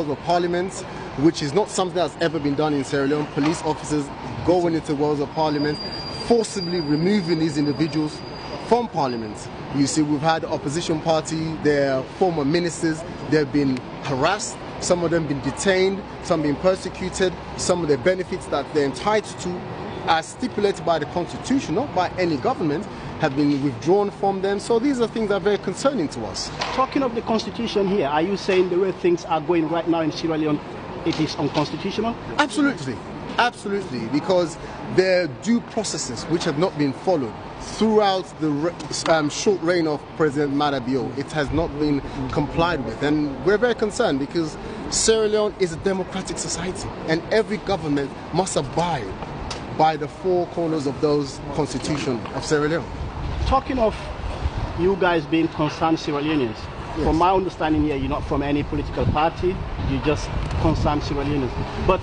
halls of parliament, which is not something that's ever been done in Sierra Leone. Police officers going into halls of parliament, forcibly removing these individuals from parliament. You see, we've had the opposition party, their former ministers, they've been harassed, some of them been detained, some been persecuted, some of the benefits that they're entitled to, as stipulated by the constitution, not by any government, have been withdrawn from them. So these are things that are very concerning to us. Talking of the constitution here, are you saying the way things are going right now in Sierra Leone, it is unconstitutional? Absolutely, absolutely, because there are due processes which have not been followed throughout the short reign of President Madabio. It has not been complied with, and we're very concerned because Sierra Leone is a democratic society and every government must abide by the four corners of those constitution of Sierra Leone. Talking of you guys being concerned Sierra Leoneans, yes. From my understanding here, you're not from any political party, you're just concerned Sierra Leoneans. But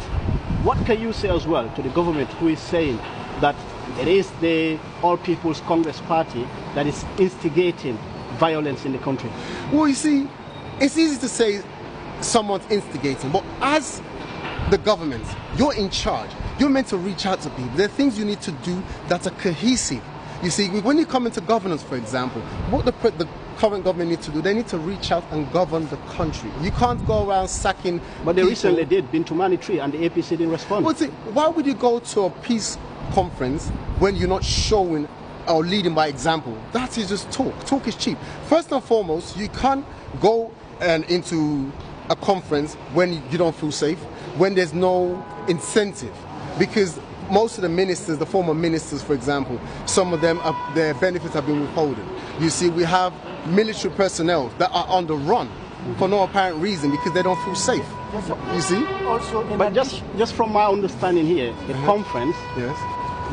what can you say as well to the government who is saying that it is the All People's Congress Party that is instigating violence in the country? Well, you see, it's easy to say someone's instigating, but as the government, you're in charge. You're meant to reach out to people. There are things you need to do that are cohesive. You see, when you come into governance, for example, what the current government needs to do, they need to reach out and govern the country. You can't go around sacking But they people. recently did, been to Manitree, and the APC didn't respond. Well, see, why would you go to a peace conference when you're not showing or leading by example? That is just talk. Talk is cheap. First and foremost, you can't go into a conference when you don't feel safe, when there's no incentive. Because most of the ministers, the former ministers, for example, some of them, their benefits have been withholding. You see, we have military personnel that are on the run for no apparent reason because they don't feel safe. You see? But just from my understanding here, the conference, yes,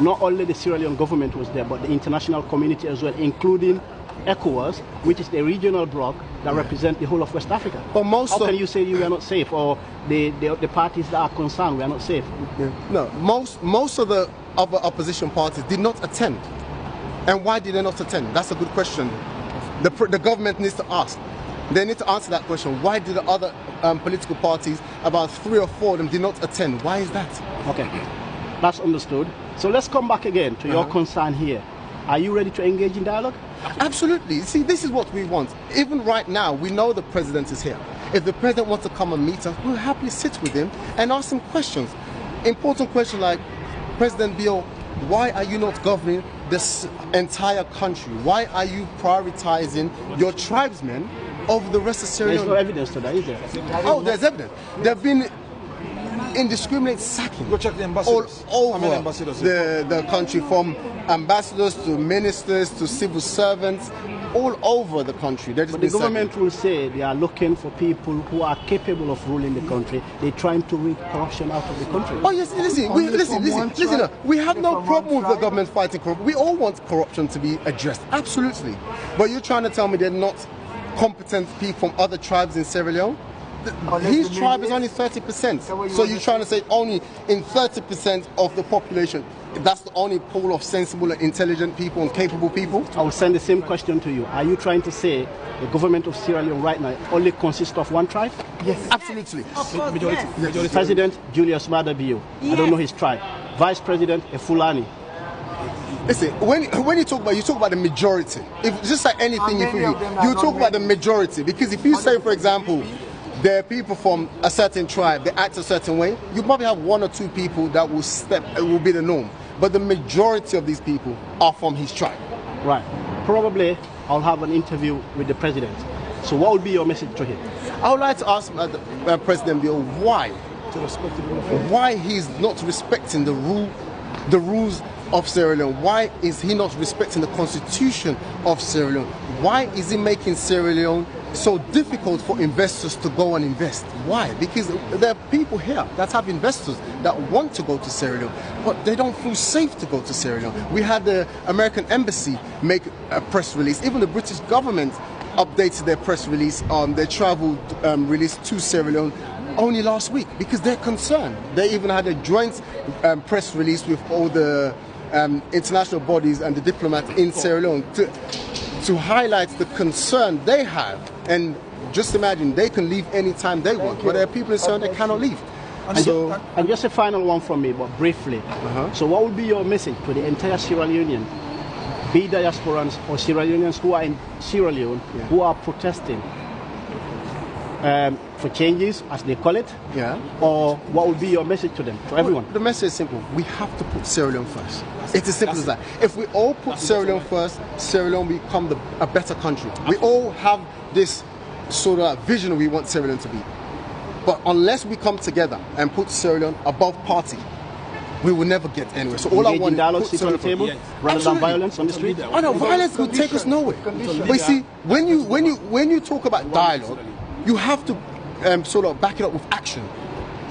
not only the Sierra Leone government was there, but the international community as well, including ECOWAS, which is the regional bloc that represents the whole of West Africa. But how can you say you are not safe, or the parties that are concerned we are not safe? No, most of the other opposition parties did not attend. And why did they not attend? That's a good question. The government needs to ask. They need to answer that question. Why did the other political parties, about 3 or 4 of them, did not attend? Why is that? Okay, that's understood. So let's come back again to your concern here. Are you ready to engage in dialogue? Absolutely. See, this is what we want. Even right now, we know the president is here. If the president wants to come and meet us, we'll happily sit with him and ask him questions. Important questions like, President Bio, why are you not governing this entire country? Why are you prioritizing your tribesmen over the rest of Sierra Leone? There's no evidence to that, is there? Oh, there's evidence. There have been indiscriminate sacking all over the country, from ambassadors to ministers to civil servants, all over the country. But the government will say they are looking for people who are capable of ruling the country. They're trying to rid corruption out of the country. Oh yes, listen. We have no problem with the government fighting corruption. We all want corruption to be addressed, absolutely. But you're trying to tell me they're not competent people from other tribes in Sierra Leone? His tribe is only 30%. So you're trying to say only in 30% of the population, that's the only pool of sensible and intelligent people and capable people? I will send the same question to you. Are you trying to say the government of Sierra Leone right now only consists of one tribe? Yes, absolutely. Yes. President Julius Maada Bio, yes. I don't know his tribe. Vice President Fulani. Listen, when you talk about the majority, if just like anything you talk about the majority, because if you say, for example, there are people from a certain tribe, they act a certain way, you probably have 1 or 2 people that will be the norm. But the majority of these people are from his tribe. Right. Probably I'll have an interview with the president. So what would be your message to him? I would like to ask President Bill why he's not respecting the rules of Sierra Leone. Why is he not respecting the constitution of Sierra Leone? Why is he making Sierra Leone so difficult for investors to go and invest? Why? Because there are people here that have investors that want to go to Sierra Leone, but they don't feel safe to go to Sierra Leone. We had the American embassy make a press release. Even the British government updated their press release on their travel release to Sierra Leone only last week because they're concerned. They even had a joint press release with all the international bodies and the diplomats in Sierra Leone to highlight the concern they have. And just imagine, they can leave anytime they want, but there are people in Sierra Leone that cannot leave. And just a final one from me, but briefly. So what would be your message to the entire Sierra Leonean, be diasporans or Sierra Leoneans who are in Sierra Leone, who are protesting for changes, as they call it? Or what would be your message to them, to everyone? The message is simple. We have to put Sierra Leone first. It's as simple as that. If we all put Sierra Leone first, Sierra Leone will become a better country. We all have this sort of vision we want Sierra Leone to be. But unless we come together and put Sierra Leone above party, we will never get anywhere. So all I want is sit on the table rather than violence on the street. I know violence will take us nowhere. But you see, when you talk about dialogue, you have to sort of back it up with action.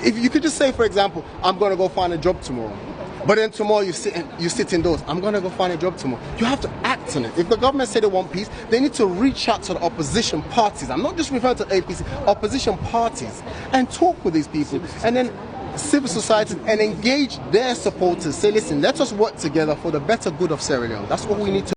If you could just say, for example, I'm going to go find a job tomorrow, but then tomorrow you sit indoors. I'm going to go find a job tomorrow. You have to act on it. If the government say they want peace, they need to reach out to the opposition parties. I'm not just referring to APC, opposition parties, and talk with these people. And then civil society, and engage their supporters. Say, listen, let us work together for the better good of Sierra Leone. That's all we need to